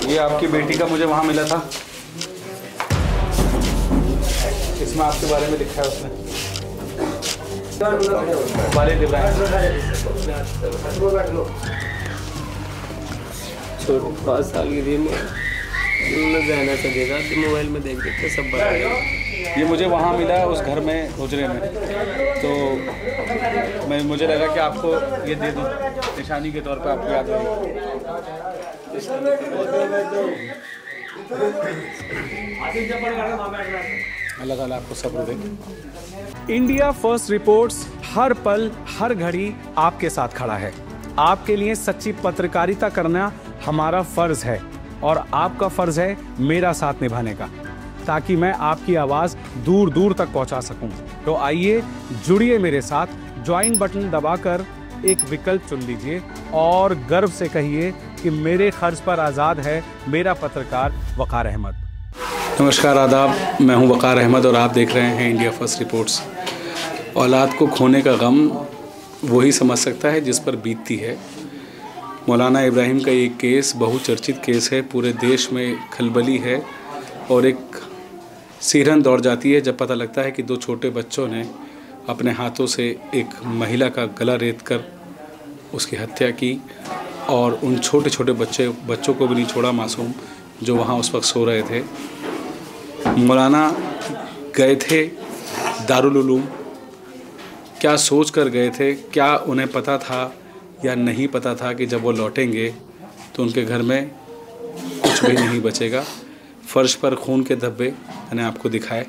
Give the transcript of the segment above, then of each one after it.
ये आपकी बेटी का मुझे वहाँ मिला था, इसमें आपके बारे में लिखा है उसने। वालिद इब्राहिम 5 साल की थी मैं रहना चाहिए था, मोबाइल में देख देखते सब बता। ये मुझे वहाँ मिला उस घर में हुजरे में, तो मुझे लगा कि आपको ये दे दूँ निशानी के तौर पे, आपको याद रहे। अल्लाह ताला आपको सब्र दे। इंडिया फर्स्ट रिपोर्ट्स हर पल हर घड़ी आपके साथ खड़ा है। आपके लिए सच्ची पत्रकारिता करना हमारा फर्ज है और आपका फर्ज है मेरा साथ निभाने का, ताकि मैं आपकी आवाज दूर दूर तक पहुंचा सकूं। तो आइए जुड़िए मेरे साथ, ज्वाइन बटन दबाकर एक विकल्प चुन लीजिए और गर्व से कहिए कि मेरे खर्च पर आज़ाद है मेरा पत्रकार वक़ार अहमद। नमस्कार, आदाब, मैं हूं वक़ार अहमद और आप देख रहे हैं इंडिया फर्स्ट रिपोर्ट्स। औलाद को खोने का गम वही समझ सकता है जिस पर बीतती है। मौलाना इब्राहिम का ये केस बहुचर्चित केस है, पूरे देश में खलबली है और एक सिरहन दौड़ जाती है जब पता लगता है कि 2 छोटे बच्चों ने अपने हाथों से एक महिला का गला रेत कर उसकी हत्या की और उन छोटे छोटे बच्चों को भी नहीं छोड़ा, मासूम जो वहाँ उस वक्त सो रहे थे। मौलाना गए थे दारुल उलूम, क्या सोच कर गए थे, क्या उन्हें पता था या नहीं पता था कि जब वो लौटेंगे तो उनके घर में कुछ भी नहीं बचेगा। फर्श पर खून के धब्बे मैंने आपको दिखाए।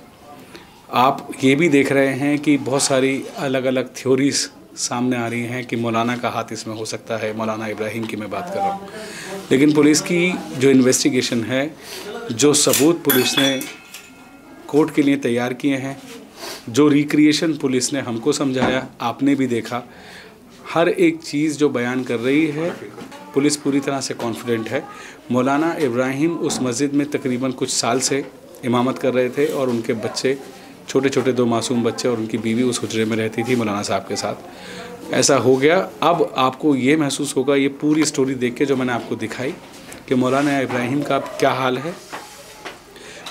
आप ये भी देख रहे हैं कि बहुत सारी अलग अलग थ्योरीज सामने आ रही हैं कि मौलाना का हाथ इसमें हो सकता है, मौलाना इब्राहिम की मैं बात कर रहा हूँ। लेकिन पुलिस की जो इन्वेस्टिगेशन है, जो सबूत पुलिस ने कोर्ट के लिए तैयार किए हैं, जो रिक्रिएशन पुलिस ने हमको समझाया, आपने भी देखा, हर एक चीज़ जो बयान कर रही है पुलिस पूरी तरह से कॉन्फिडेंट है। मौलाना इब्राहिम उस मस्जिद में तकरीबन कुछ साल से इमामत कर रहे थे और उनके बच्चे, छोटे छोटे 2 मासूम बच्चे और उनकी बीवी उस हुजरे में रहती थी मौलाना साहब के साथ। ऐसा हो गया। अब आपको ये महसूस होगा ये पूरी स्टोरी देख के जो मैंने आपको दिखाई कि मौलाना इब्राहिम का क्या हाल है।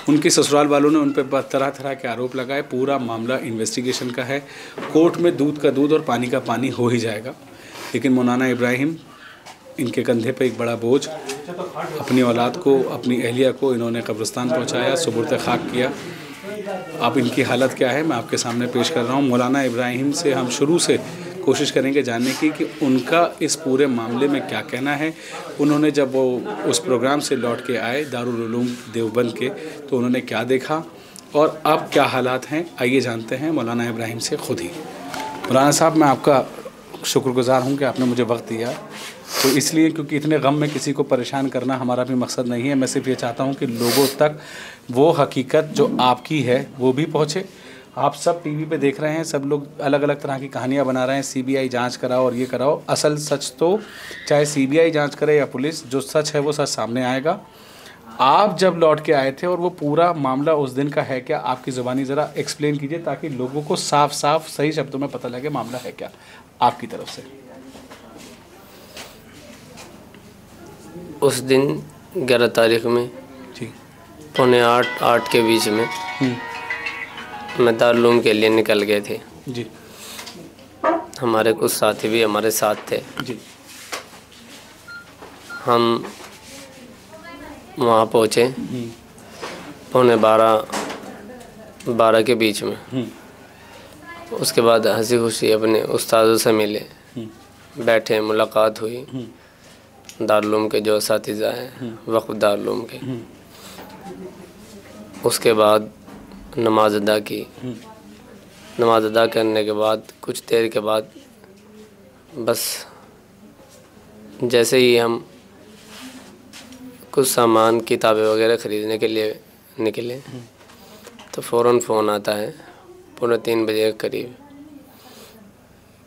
उनके ससुराल वालों ने उन पर तरह तरह के आरोप लगाए। पूरा मामला इन्वेस्टिगेशन का है, कोर्ट में दूध का दूध और पानी का पानी हो ही जाएगा। लेकिन मौलाना इब्राहिम, इनके कंधे पे एक बड़ा बोझ, अपनी औलाद को, अपनी अहलिया को इन्होंने कब्रिस्तान पहुंचाया, सुबुर्द खाक किया। अब इनकी हालत क्या है मैं आपके सामने पेश कर रहा हूं। मौलाना इब्राहिम से हम शुरू से कोशिश करेंगे जानने की कि उनका इस पूरे मामले में क्या कहना है। उन्होंने जब वो उस प्रोग्राम से लौट के आए दारुल उलूम देवबंद के, तो उन्होंने क्या देखा और अब क्या हालात हैं, आइए जानते हैं मौलाना इब्राहिम से खुद ही। मौलाना साहब, मैं आपका शुक्रगुज़ार हूँ कि आपने मुझे वक्त दिया। तो इसलिए क्योंकि इतने गम में किसी को परेशान करना हमारा भी मकसद नहीं है। मैं सिर्फ ये चाहता हूँ कि लोगों तक वो हकीकत जो आपकी है वो भी पहुँचे। आप सब टीवी पे देख रहे हैं, सब लोग अलग अलग तरह की कहानियाँ बना रहे हैं, सीबीआई जांच कराओ और ये कराओ। असल सच तो चाहे सीबीआई जांच करे या पुलिस, जो सच है वो सच सामने आएगा। आप जब लौट के आए थे और वो पूरा मामला उस दिन का है क्या, आपकी ज़ुबानी ज़रा एक्सप्लेन कीजिए ताकि लोगों को साफ साफ सही शब्दों में पता लगे मामला है क्या आपकी तरफ से। उस दिन 11 तारीख में जी, 7:45 के बीच में मैं दारुल के लिए निकल गए थे जी, हमारे कुछ साथी भी हमारे साथ थे जी। हम वहाँ पहुँचे 12:15 के बीच में। उसके बाद हंसी खुशी अपने उस्तादों से मिले, बैठे, मुलाकात हुई। दारुल के जो असातिज़ा हैं वक़्फ़ दारुल के, उसके बाद नमाज अदा की। नमाज अदा करने के बाद कुछ देर के बाद बस जैसे ही हम कुछ सामान, किताबें वगैरह ख़रीदने के लिए निकले तो फ़ौरन फ़ोन आता है 2:45 बजे के करीब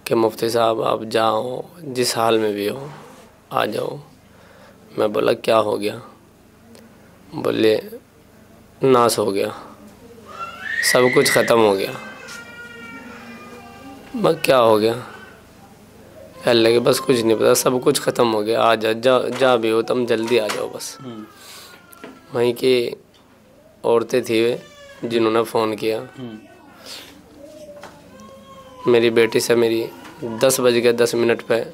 कि मुफ्ती साहब आप जाओ, जिस हाल में भी हो आ जाओ। मैं बोला क्या हो गया? बोले नाश हो गया, सब कुछ ख़त्म हो गया। मैं क्या हो गया? कहने लगे बस कुछ नहीं पता, सब कुछ ख़त्म हो गया, आ जा भी हो तुम जल्दी आ जाओ बस। वहीं की औरतें थी वे जिन्होंने फ़ोन किया। मेरी बेटी से मेरी 10:10 पे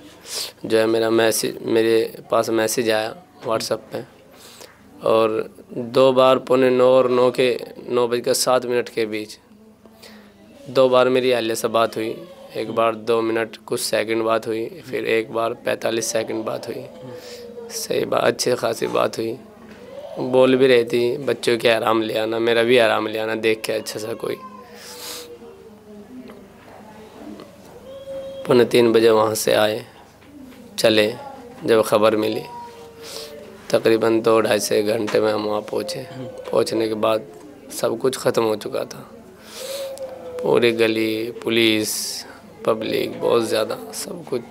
जो है मेरे पास मैसेज आया व्हाट्सएप पे, और 2 बार 8:45 और 9:07 के बीच 2 बार मेरी अहलिया से बात हुई। एक बार 2 मिनट कुछ सेकंड बात हुई, फिर एक बार 45 सेकंड बात हुई। सही बात, अच्छी खासी बात हुई। बोल भी रही थी बच्चों के आराम ले आना, मेरा भी आराम ले आना देख के अच्छा सा कोई। 2:45 बजे वहाँ से आए, चले। जब ख़बर मिली तकरीबन 2-2.5 घंटे में हम वहाँ पहुँचे। पहुँचने के बाद सब कुछ ख़त्म हो चुका था। पूरी गली, पुलिस, पब्लिक, बहुत ज़्यादा सब कुछ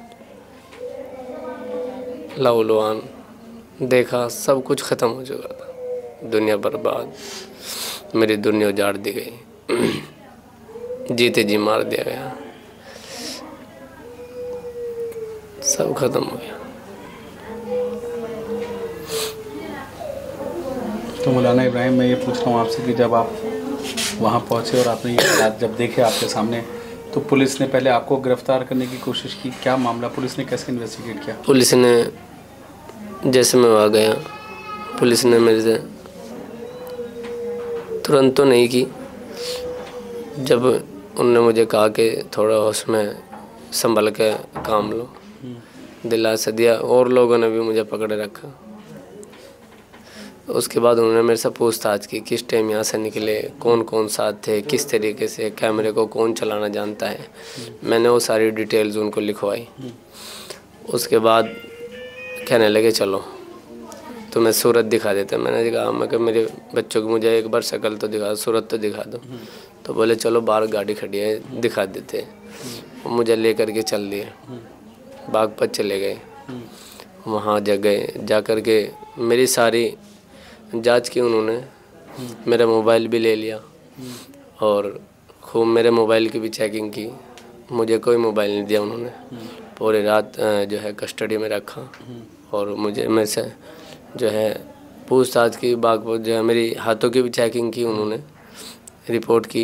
लहूलुहान देखा, सब कुछ ख़त्म हो चुका था। दुनिया बर्बाद, मेरी दुनिया उजाड़ दी गई, जीते जी मार दिया गया, सब ख़त्म हो गया। तो मौलाना इब्राहिम, मैं ये पूछ रहा हूँ आपसे कि जब आप वहाँ पहुँचे और आपने ये हालात जब देखे आपके सामने, तो पुलिस ने पहले आपको गिरफ्तार करने की कोशिश की, क्या मामला, पुलिस ने कैसे इन्वेस्टिगेट किया? पुलिस ने जैसे मैं वहाँ गया, पुलिस ने मेरे से तुरंत तो नहीं की। जब उन्होंने मुझे कहा कि थोड़ा होश में संभल के काम लो, दिलासा दिया, और लोगों ने भी मुझे पकड़े रखा। उसके बाद उन्होंने मेरे से पूछताछ की, किस टाइम यहाँ से निकले, कौन कौन साथ थे, किस तरीके से, कैमरे को कौन चलाना जानता है। मैंने वो सारी डिटेल्स उनको लिखवाई। उसके बाद कहने लगे चलो तुम्हें सूरत दिखा देते। मैंने कहा मैं कि मेरे बच्चों की मुझे एक बार शक्ल तो दिखा दो, सूरत तो दिखा दो। तो बोले चलो बाहर गाड़ी खड़ी है दिखा देते। मुझे ले करके चल दिए, बागपत चले गए। वहाँ जा कर के मेरी सारी जांच की उन्होंने, मेरा मोबाइल भी ले लिया और खूब मेरे मोबाइल की भी चेकिंग की। मुझे कोई मोबाइल नहीं दिया उन्होंने। पूरी रात जो है कस्टडी में रखा और मेरे से जो है पूछताछ की। बागपत जो है मेरी हाथों की भी चेकिंग की उन्होंने, रिपोर्ट की।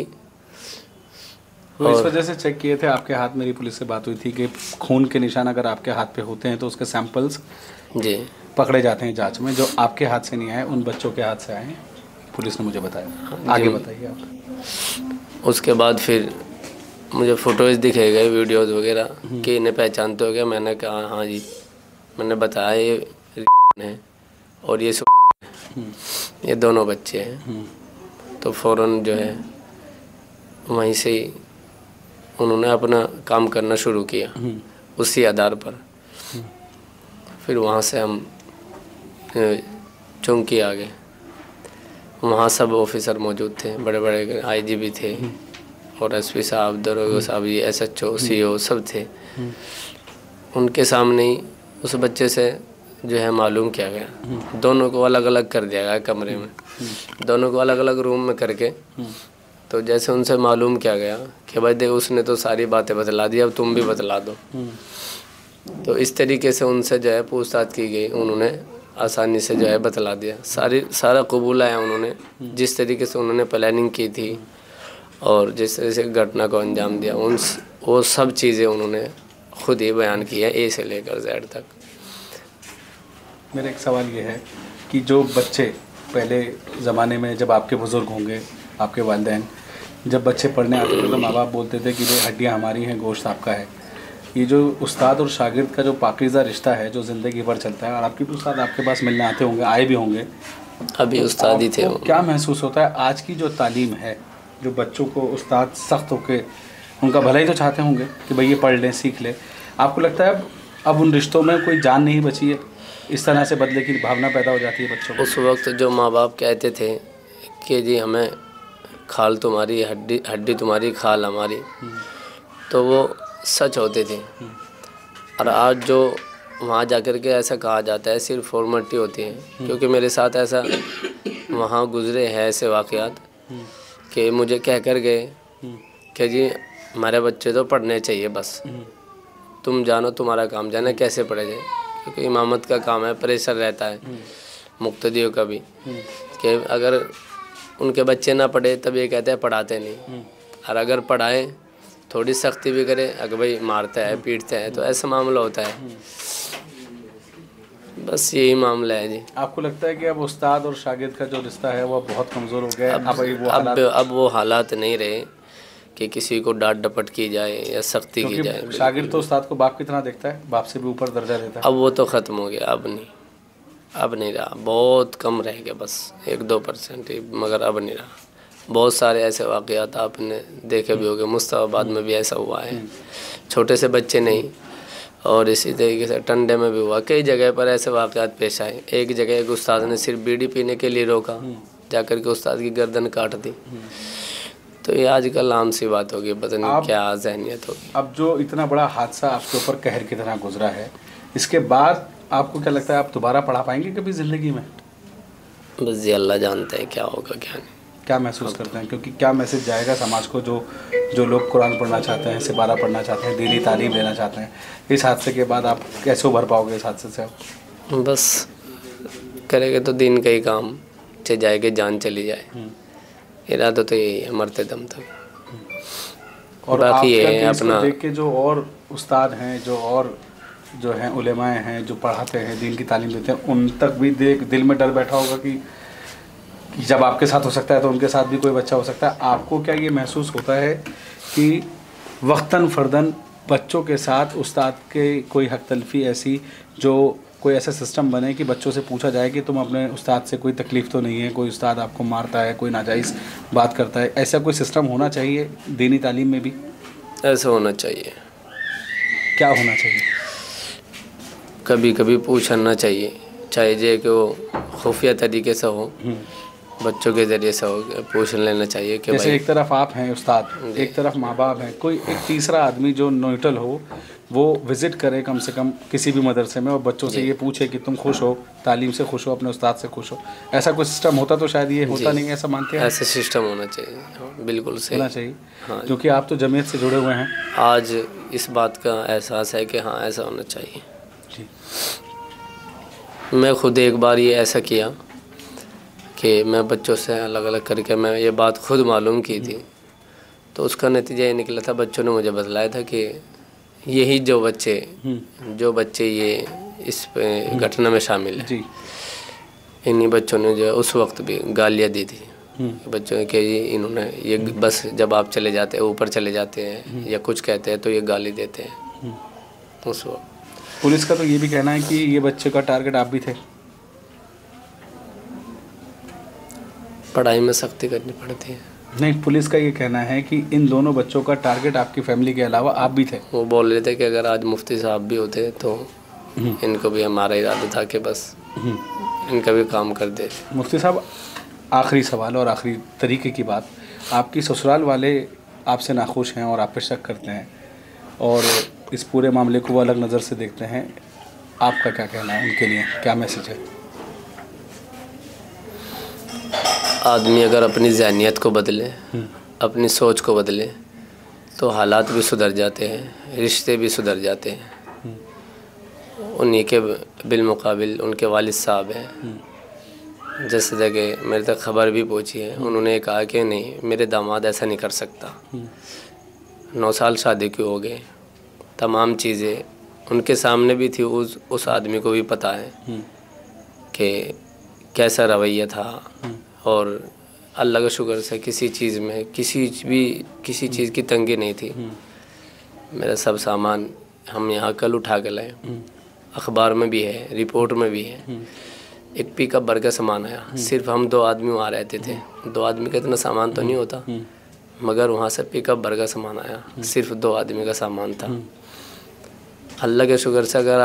तो इस वजह से चेक किए थे आपके हाथ? मेरी पुलिस से बात हुई थी कि खून के निशान अगर आपके हाथ पे होते हैं तो उसके सैंपल्स जी पकड़े जाते हैं जांच में, जो आपके हाथ से नहीं आए, उन बच्चों के हाथ से आए हैं, पुलिस ने मुझे बताया। आगे बताइए आप। उसके बाद फिर मुझे फ़ोटोज़ दिखे गए, वीडियोज़ वगैरह कि इन्हें पहचानते हो गया। मैंने कहा हाँ जी। मैंने बताया ये है और ये दोनों बच्चे हैं। तो फ़ौरन जो है वहीं से ही उन्होंने अपना काम करना शुरू किया उसी आधार पर। फिर वहाँ से हम चौंकी आ गए। वहाँ सब ऑफिसर मौजूद थे, बड़े बड़े आईजी थे और एसपी साहब, दरोगा साहब, ये एसएचओ, सीओ सब थे। उनके सामने ही उस बच्चे से जो है मालूम किया गया। दोनों को अलग अलग कर दिया गया कमरे में, दोनों को अलग अलग रूम में करके। तो जैसे उनसे मालूम किया गया कि भाई देख उसने तो सारी बातें बतला दी, अब तुम भी बतला दो। तो इस तरीके से उनसे जो है पूछताछ की गई। उन्होंने आसानी से जो है बतला दिया, सारा कबूल आया उन्होंने, जिस तरीके से उन्होंने प्लानिंग की थी और जिस तरह से घटना को अंजाम दिया, वो सब चीज़ें उन्होंने खुद ही बयान की है, ए से लेकर जेड तक। मेरा एक सवाल ये है कि जो बच्चे पहले ज़माने में, जब आपके बुज़ुर्ग होंगे, आपके वालिदैन, जब बच्चे पढ़ने आते थे तो माँ बाप बोलते थे कि भाई हड्डियाँ हमारी हैं, गोश्त आपका है। ये जो उस्ताद और शागिर्द का जो पाकीज़ा रिश्ता है जो ज़िंदगी भर चलता है, और आपके उस्ताद आपके पास मिलने आते होंगे, आए भी होंगे, अभी उस्ताद ही थे। क्या महसूस होता है आज की जो तालीम है, जो बच्चों को उस्ताद सख्त होके, उनका भला ही तो चाहते होंगे कि भाई ये पढ़ लें, सीख लें, आपको लगता है अब उन रिश्तों में कोई जान नहीं बची है? इस तरह से बदले की भावना पैदा हो जाती है बच्चों को? उस वक्त जो माँ बाप कहते थे कि जी हमें खाल तुम्हारी, हड्डी तुम्हारी, खाल हमारी, तो वो सच होते थे। और आज जो वहाँ जाकर के ऐसा कहा जाता है, सिर्फ फॉर्मेलिटी होती है। क्योंकि मेरे साथ ऐसा वहाँ गुजरे हैं ऐसे वाक़यात कि मुझे कह कर गए कि जी हमारे बच्चे तो पढ़ने चाहिए, बस तुम जानो, तुम्हारा काम जाने कैसे पढ़े जाए, क्योंकि इमामत का काम है, प्रेशर रहता है। मुक्तदियों का भी, कि अगर उनके बच्चे ना पढ़े तब ये कहते हैं पढ़ाते नहीं, और अगर पढ़ाएं थोड़ी सख्ती भी करें, अगर भाई मारते हैं पीटते हैं तो ऐसा मामला होता है। बस यही मामला है जी। आपको लगता है कि अब उस्ताद और शागिर्द का जो रिश्ता है वो बहुत कमज़ोर हो गया है? अब वो हालात नहीं रहे कि किसी को डांट डपट की जाए या सख्ती की जाए। शागिर्द तो उस्ताद को बाप की तरह देखता है, बाप से भी ऊपर दर्जा देता है। अब वो तो ख़त्म हो गया, अब नहीं रहा, बहुत कम रह गया, बस 1-2% ही, मगर अब नहीं रहा। बहुत सारे ऐसे वाक़यात आपने देखे भी होंगे, मुस्तफ़ाबाद में भी ऐसा हुआ है, छोटे से बच्चे नहीं, और इसी तरीके से टंडे में भी हुआ, कई जगह पर ऐसे वाक़यात पेश आए। एक जगह एक उस्ताद ने सिर्फ बीड़ी पीने के लिए रोका, जाकर के उस्ताद की गर्दन काट दी। तो ये आजकल आम सी बात होगी, पता नहीं क्या जहनियत होगी। अब जो इतना बड़ा हादसा आपके ऊपर कहर की तरह गुजरा है, इसके बाद आपको क्या लगता है आप दोबारा पढ़ा पाएंगे कभी ज़िंदगी में? बस ये अल्लाह जानते हैं क्या होगा क्या नहीं। क्या महसूस करते हैं, क्योंकि क्या मैसेज जाएगा समाज को, जो लोग कुरान पढ़ना चाहते हैं, सिपारा पढ़ना चाहते हैं, दीनी तालीम लेना चाहते हैं, इस हादसे के बाद आप कैसे उभर पाओगे इस हादसे से? आप बस करेंगे तो दीन का ही काम, चाहे जाएगी जान चली जाए, इरादा तो यही है मरते दम तक। और बाकी ये है अपना देख के जो और उस्ताद हैं, जो हैं उलेमाए हैं, जो पढ़ाते हैं, दीन की तालीम देते हैं, उन तक भी दिल में डर बैठा होगा कि जब आपके साथ हो सकता है तो उनके साथ भी कोई बच्चा हो सकता है। आपको क्या ये महसूस होता है कि वक्तन फ़र्दन बच्चों के साथ उस्ताद के कोई हक तलफी ऐसी, जो कोई ऐसा सिस्टम बने कि बच्चों से पूछा जाए कि तुम अपने उस्ताद से कोई तकलीफ़ तो नहीं है, कोई उस्ताद आपको मारता है, कोई नाजायज़ बात करता है, ऐसा कोई सिस्टम होना चाहिए दीनी तालीम में भी? ऐसा होना चाहिए। क्या होना चाहिए? कभी कभी पूछना चाहिए, चाहे जे कि वो खुफिया तरीके से हो, बच्चों के ज़रिए से हो, पूछ लेना चाहिए कि जैसे एक तरफ आप हैं उस्ताद, एक तरफ माँ बाप हैं, कोई एक तीसरा आदमी जो न्यूट्रल हो वो विज़िट करे कम से कम किसी भी मदरसे में और बच्चों से ये पूछे कि तुम खुश हो, तालीम से खुश हो, अपने उस्ताद से खुश हो। ऐसा कोई सिस्टम होता तो शायद ये होता नहीं, ऐसा मानते हैं? ऐसा सिस्टम होना चाहिए, बिल्कुल सही होना चाहिए। हाँ, क्योंकि आप तो जमीयत से जुड़े हुए हैं। आज इस बात का एहसास है कि हाँ ऐसा होना चाहिए जी। मैं खुद एक बार ये ऐसा किया कि मैं बच्चों से अलग अलग करके मैं ये बात खुद मालूम की थी, तो उसका नतीजा ये निकला था, बच्चों ने मुझे बतलाया था कि यही जो बच्चे ये इस घटना में शामिल है, इन्हीं बच्चों ने जो उस वक्त भी गालियाँ दी थी बच्चों के, इन्होंने ये बस जब आप चले जाते हैं, ऊपर चले जाते हैं या कुछ कहते हैं तो ये गाली देते हैं उस वक्त। पुलिस का तो ये भी कहना है कि ये बच्चे का टारगेट आप भी थे। पढ़ाई में सख्ती करनी पड़ती है। नहीं, पुलिस का ये कहना है कि इन दोनों बच्चों का टारगेट आपकी फैमिली के अलावा आप भी थे। वो बोल रहे थे कि अगर आज मुफ्ती साहब भी होते तो इनको भी हमारा इरादा था कि बस इनका भी काम कर दे। मुफ्ती साहब, आखिरी सवाल और आखिरी तरीके की बात, आपकी ससुराल वाले आपसे नाखुश हैं और आप पे शक करते हैं और इस पूरे मामले को वो अलग नज़र से देखते हैं, आपका क्या कहना है, उनके लिए क्या मैसेज है? आदमी अगर अपनी ज़हनियत को बदले, अपनी सोच को बदले, तो हालात भी सुधर जाते हैं, रिश्ते भी सुधर जाते हैं। उन्हीं के बिलमुकाबिल उनके वालिद साहब हैं, जैसे जगह मेरे तक खबर भी पहुंची है, उन्होंने कहा कि नहीं मेरे दामाद ऐसा नहीं कर सकता। 9 साल शादी के हो गए, तमाम चीज़ें उनके सामने भी थी, उस आदमी को भी पता है कि कैसा रवैया था, और अल्लाह का शुक्र से किसी चीज़ में किसी चीज़ की तंगी नहीं थी। मेरा सब सामान हम यहाँ कल उठा के लाए, अखबार में भी है, रिपोर्ट में भी है। एक पिकअप भर का सामान आया, सिर्फ हम 2 आदमी वहाँ रहते थे। 2 आदमी का इतना सामान तो नहीं होता, मगर वहाँ से पिकअप भर का सामान आया, सिर्फ 2 आदमी का सामान था। अल्लाह के शुक्र से अगर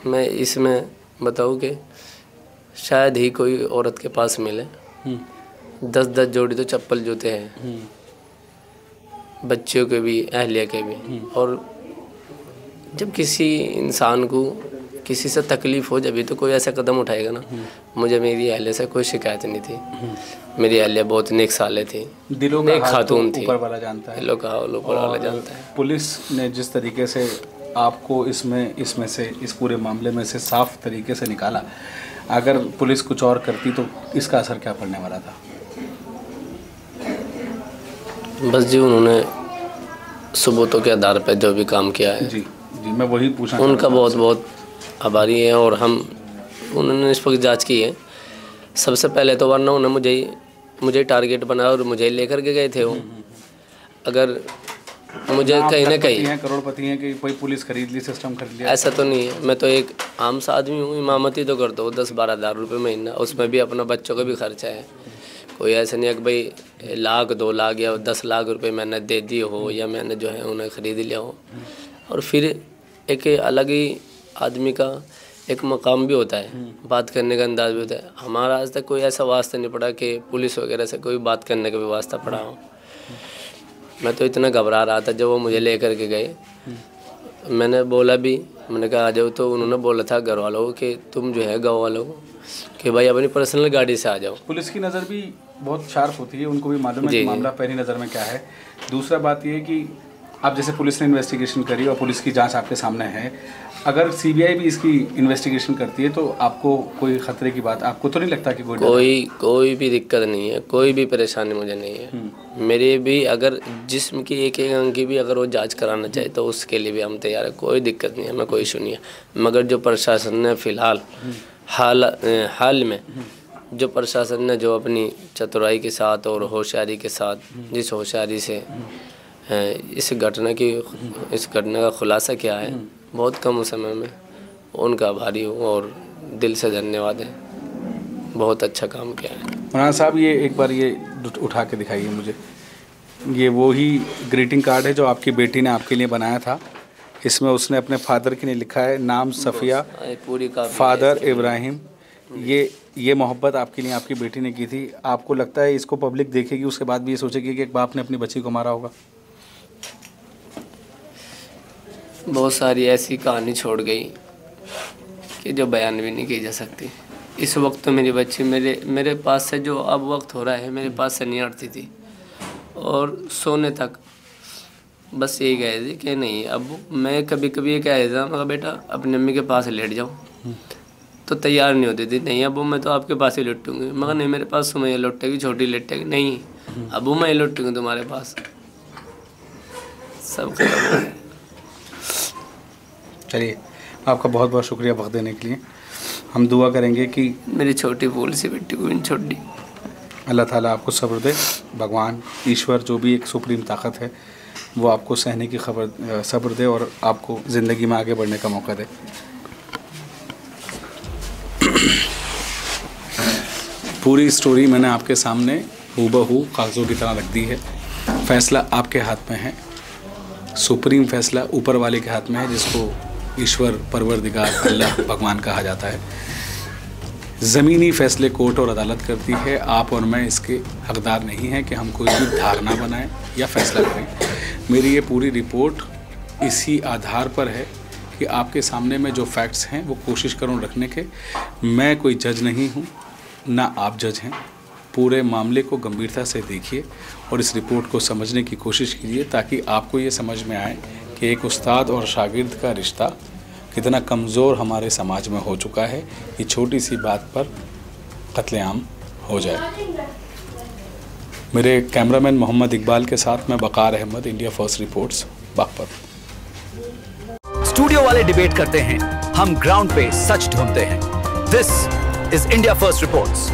मैं इसमें बताऊँ कि शायद ही कोई औरत के पास मिले 10-10 जोड़ी तो चप्पल जूते हैं, बच्चों के भी, अहलिया के भी। और जब किसी इंसान को किसी से तकलीफ़ हो, जब भी तो कोई ऐसा कदम उठाएगा ना। मुझे मेरी अहलिया से कोई शिकायत नहीं थी, मेरी अहलिया बहुत नेक साले थी, नेक खातून थी, ऊपर वाला जानता है, दिलों का हाल ऊपर वाला जानता है। पुलिस ने जिस तरीके से आपको इसमें से इस पूरे मामले में से साफ तरीके से निकाला। अगर पुलिस कुछ और करती तो इसका असर क्या पड़ने वाला था? बस जी उन्होंने सबूतों के आधार पर जो भी काम किया है जी जी, मैं वही पूछना उनका बहुत बहुत आभारी है। और उन्होंने इस वक्त जाँच की है सबसे पहले तो, वरना उन्होंने मुझे टारगेट बनाया और मुझे लेकर के गए थे वो। अगर मुझे कहीं ना कहीं करोड़पति हैं कि कोई पुलिस खरीद ली, सिस्टम खरीद लिया, ऐसा तो नहीं है। मैं तो एक आम सा आदमी हूँ, इमामती तो करता हूँ 10-12 हज़ार रुपये महीना, उसमें भी अपना बच्चों का भी खर्चा है। कोई ऐसा नहीं है कि भाई 1 लाख 2 लाख या 10 लाख रुपए मैंने दे दिए हो या मैंने जो है उन्हें ख़रीद लिया हो। और फिर एक अलग ही आदमी का एक मकाम भी होता है, बात करने का अंदाज़ भी होता है। हमारा आज तक कोई ऐसा वास्ता नहीं पड़ा कि पुलिस वगैरह से कोई बात करने का भी वास्ता पड़ा हो। मैं तो इतना घबरा रहा था जब वो मुझे लेकर के गए। मैंने बोला भी, मैंने कहा आ जाओ, तो उन्होंने बोला था घर वालों को कि तुम जो है गाँव वालों को कि भाई अपनी पर्सनल गाड़ी से आ जाओ। पुलिस की नज़र भी बहुत शार्प होती है, उनको भी मालूम है कि मामला पहली नज़र में क्या है। दूसरा बात ये है कि अब जैसे पुलिस ने इन्वेस्टिगेशन करी और पुलिस की जांच आपके सामने है, अगर सीबीआई भी इसकी इन्वेस्टिगेशन करती है तो आपको कोई ख़तरे की बात आपको तो नहीं लगता कि कोई भी दिक्कत नहीं है, कोई भी परेशानी मुझे नहीं है। मेरे भी अगर जिस्म की एक अंग की भी अगर वो जांच कराना चाहे तो उसके लिए भी हम तैयार है, कोई दिक्कत नहीं है, हमें कोई इशू नहीं है। मगर जो प्रशासन ने फ़िलहाल हाल में जो प्रशासन ने जो अपनी चतुराई के साथ और होशियारी के साथ जिस होशियारी से इस घटना का खुलासा किया है बहुत कम समय में, उनका आभारी हूँ और दिल से धन्यवाद है। बहुत अच्छा काम किया है। मौलाना साहब, ये एक बार ये उठा के दिखाइए मुझे। ये वो ही ग्रीटिंग कार्ड है जो आपकी बेटी ने आपके लिए बनाया था। इसमें उसने अपने फादर के लिए लिखा है नाम सफ़िया, फादर इब्राहिम। ये मोहब्बत आपके लिए आपकी बेटी ने की थी। आपको लगता है इसको पब्लिक देखेगी उसके बाद भी ये सोचेगी कि एक बाप ने अपनी बच्ची को मारा होगा? बहुत सारी ऐसी कहानी छोड़ गई कि जो बयान भी नहीं की जा सकती। इस वक्त तो मेरी बच्ची मेरे पास से जो अब वक्त हो रहा है मेरे पास से नहीं हटती थी, और सोने तक बस यही कह थी कि नहीं। अब मैं कभी कभी ये कह देता मगर बेटा अपनी अम्मी के पास लेट जाओ, तो तैयार नहीं होती थी। नहीं अबू मैं तो आपके पास ही लौटूंगी। मगर नहीं, मेरे पास सुमैया लौटेगी, छोटी लेटेगी। नहीं अबू मैं लौटूंगी तुम्हारे पास। सब खत्म। चलिए, आपका बहुत बहुत शुक्रिया वक्त देने के लिए। हम दुआ करेंगे कि मेरी छोटी भूल सी बेटी को इन छोटी अल्लाह ताला आपको सब्र दे। भगवान ईश्वर जो भी एक सुप्रीम ताकत है वो आपको सहने की सब्र दे और आपको ज़िंदगी में आगे बढ़ने का मौका दे। पूरी स्टोरी मैंने आपके सामने हूबहू कागज़ों की तरह रख दी है। फ़ैसला आपके हाथ में है, सुप्रीम फ़ैसला ऊपर वाले के हाथ में है, जिसको ईश्वर परवरदिगार अल्लाह भगवान कहा जाता है। ज़मीनी फ़ैसले कोर्ट और अदालत करती है। आप और मैं इसके हकदार नहीं हैं कि हम कोई भी धारणा बनाएं या फ़ैसला करें। मेरी ये पूरी रिपोर्ट इसी आधार पर है कि आपके सामने में जो फैक्ट्स हैं वो कोशिश करूँ रखने के। मैं कोई जज नहीं हूँ, ना आप जज हैं। पूरे मामले को गंभीरता से देखिए और इस रिपोर्ट को समझने की कोशिश कीजिए ताकि आपको ये समझ में आए कि एक उस्ताद और शागिर्द का रिश्ता कितना कमज़ोर हमारे समाज में हो चुका है कि छोटी सी बात पर कत्लेआम हो जाए। मेरे कैमरामैन मोहम्मद इकबाल के साथ मैं Waqar Ahmed, India First Reports, Baghpat. Studio वाले डिबेट करते हैं, हम ग्राउंड पे सच ढूंढते हैं। This is India First reports.